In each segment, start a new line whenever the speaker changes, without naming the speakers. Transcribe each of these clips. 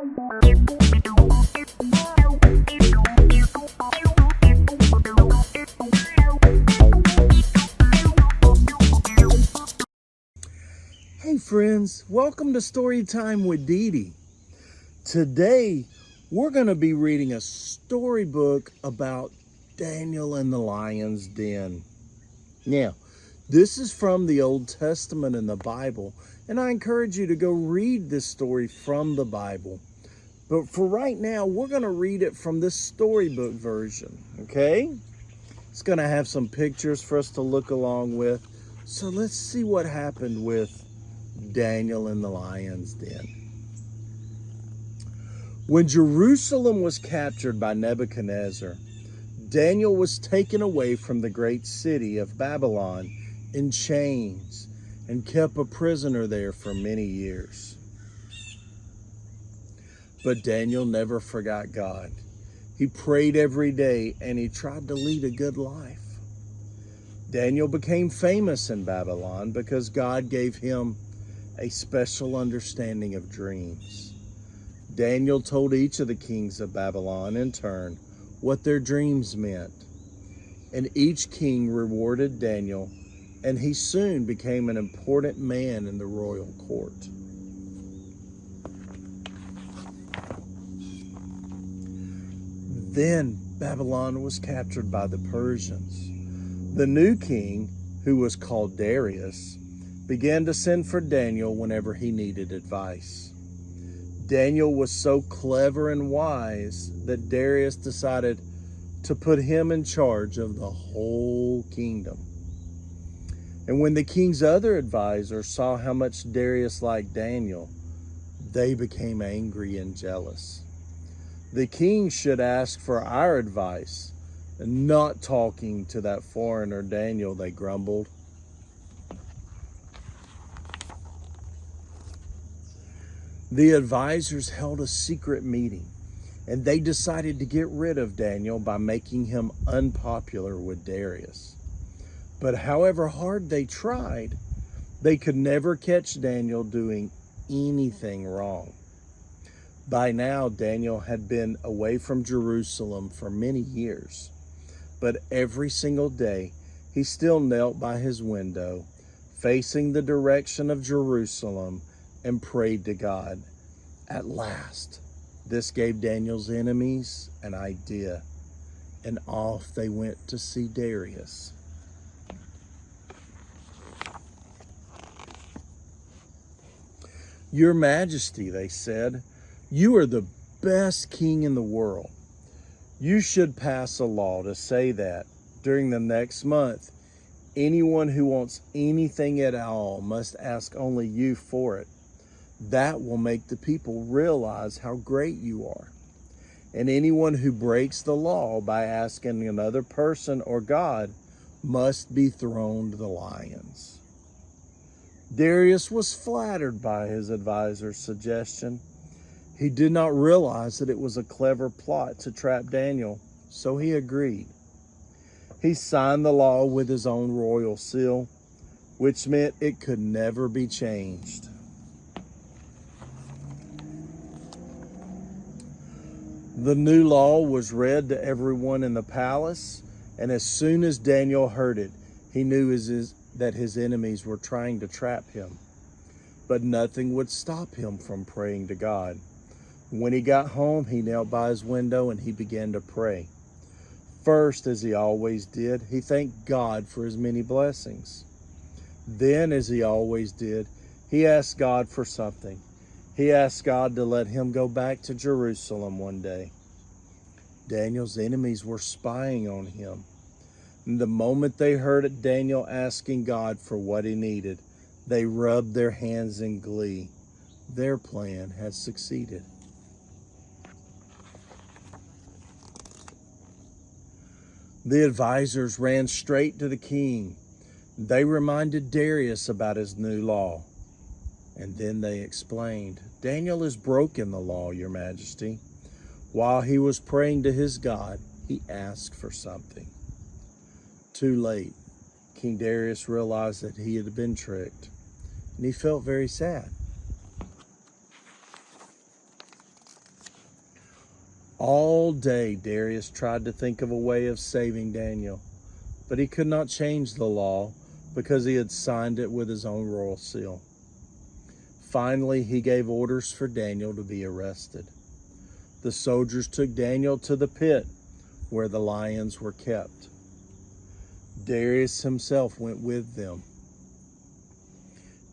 Hey friends, welcome to Story Time with Didi. Today, we're going to be reading a storybook about Daniel and the lion's den. Now, this is from the Old Testament in the Bible, and I encourage you to go read this story from the Bible. But for right now, we're going to read it from this storybook version, okay? It's going to have some pictures for us to look along with. So let's see what happened with Daniel in the lion's den. When Jerusalem was captured by Nebuchadnezzar, Daniel was taken away from the great city of Babylon in chains and kept a prisoner there for many years. But Daniel never forgot God. He prayed every day and he tried to lead a good life. Daniel became famous in Babylon because God gave him a special understanding of dreams. Daniel told each of the kings of Babylon in turn what their dreams meant. And each king rewarded Daniel, and he soon became an important man in the royal court. Then Babylon was captured by the Persians. The new king, who was called Darius, began to send for Daniel whenever he needed advice. Daniel was so clever and wise that Darius decided to put him in charge of the whole kingdom. And when the king's other advisors saw how much Darius liked Daniel, they became angry and jealous. The king should ask for our advice, and not talking to that foreigner Daniel, they grumbled. The advisors held a secret meeting, and they decided to get rid of Daniel by making him unpopular with Darius. But however hard they tried, they could never catch Daniel doing anything wrong. By now, Daniel had been away from Jerusalem for many years, but every single day, he still knelt by his window, facing the direction of Jerusalem, and prayed to God. At last, this gave Daniel's enemies an idea, and off they went to see Darius. Your Majesty, they said, you are the best king in the world. You should pass a law to say that during the next month, anyone who wants anything at all must ask only you for it. That will make the people realize how great you are. And anyone who breaks the law by asking another person or God must be thrown to the lions. Darius was flattered by his advisor's suggestion. He did not realize that it was a clever plot to trap Daniel, so he agreed. He signed the law with his own royal seal, which meant it could never be changed. The new law was read to everyone in the palace, and as soon as Daniel heard it, he knew that his enemies were trying to trap him. But nothing would stop him from praying to God. When he got home, he knelt by his window and he began to pray. First, as he always did, he thanked God for his many blessings. Then, as he always did, he asked God for something. He asked God to let him go back to Jerusalem one day. Daniel's enemies were spying on him. And the moment they heard Daniel asking God for what he needed, they rubbed their hands in glee. Their plan had succeeded. The advisors ran straight to the king. They reminded Darius about his new law. And then they explained, Daniel has broken the law, Your Majesty. While he was praying to his God, he asked for something. Too late, King Darius realized that he had been tricked, and he felt very sad. All day, Darius tried to think of a way of saving Daniel, but he could not change the law because he had signed it with his own royal seal. Finally, he gave orders for Daniel to be arrested. The soldiers took Daniel to the pit where the lions were kept. Darius himself went with them.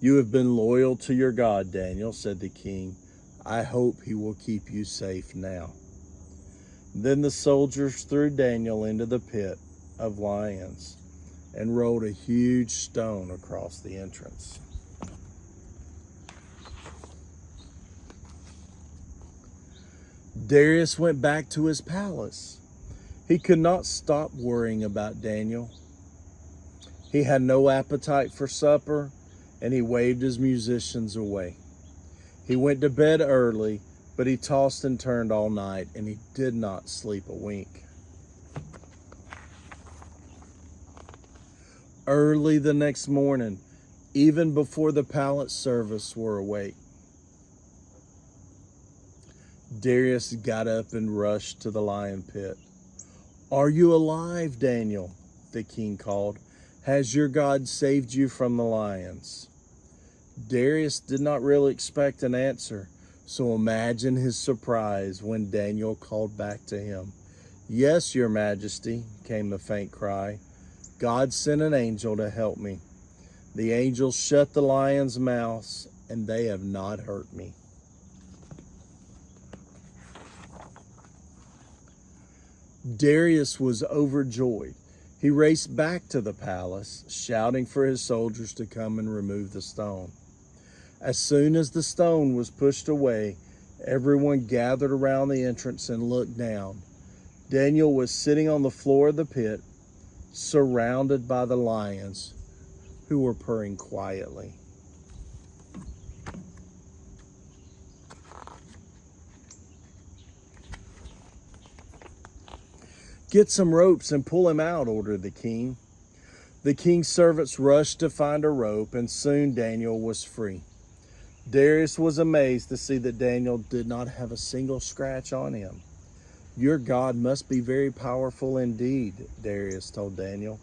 "You have been loyal to your God, Daniel," said the king. "I hope he will keep you safe now." Then the soldiers threw Daniel into the pit of lions and rolled a huge stone across the entrance. Darius went back to his palace. He could not stop worrying about Daniel. He had no appetite for supper, and he waved his musicians away. He went to bed early, but he tossed and turned all night, and he did not sleep a wink. Early the next morning, even before the palace servants were awake, Darius got up and rushed to the lion pit. "Are you alive, Daniel?" the king called. "Has your God saved you from the lions?" Darius did not really expect an answer, so imagine his surprise when Daniel called back to him. "Yes, your majesty," came the faint cry. "God sent an angel to help me. The angel shut the lions' mouths, and they have not hurt me." Darius was overjoyed. He raced back to the palace, shouting for his soldiers to come and remove the stone. As soon as the stone was pushed away, everyone gathered around the entrance and looked down. Daniel was sitting on the floor of the pit, surrounded by the lions, who were purring quietly. "Get some ropes and pull him out," ordered the king. The king's servants rushed to find a rope, and soon Daniel was free. Darius was amazed to see that Daniel did not have a single scratch on him. "Your God must be very powerful indeed," Darius told Daniel.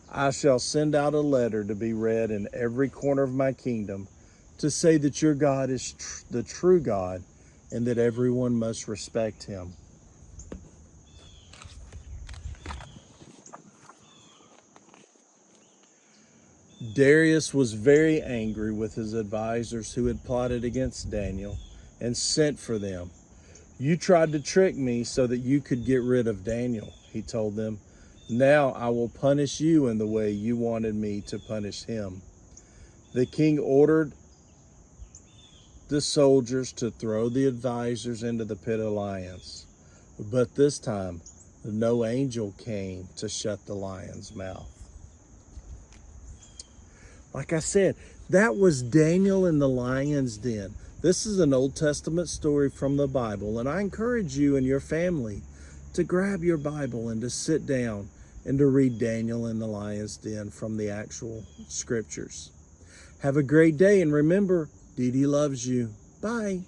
"I shall send out a letter to be read in every corner of my kingdom to say that your God is the true God and that everyone must respect him." Darius was very angry with his advisors who had plotted against Daniel and sent for them. "You tried to trick me so that you could get rid of Daniel," he told them. "Now I will punish you in the way you wanted me to punish him." The king ordered the soldiers to throw the advisors into the pit of lions, but this time no angel came to shut the lion's mouth. Like I said, that was Daniel in the lion's den. This is an Old Testament story from the Bible, and I encourage you and your family to grab your Bible and to sit down and to read Daniel in the lion's den from the actual scriptures. Have a great day, and remember, Didi loves you. Bye.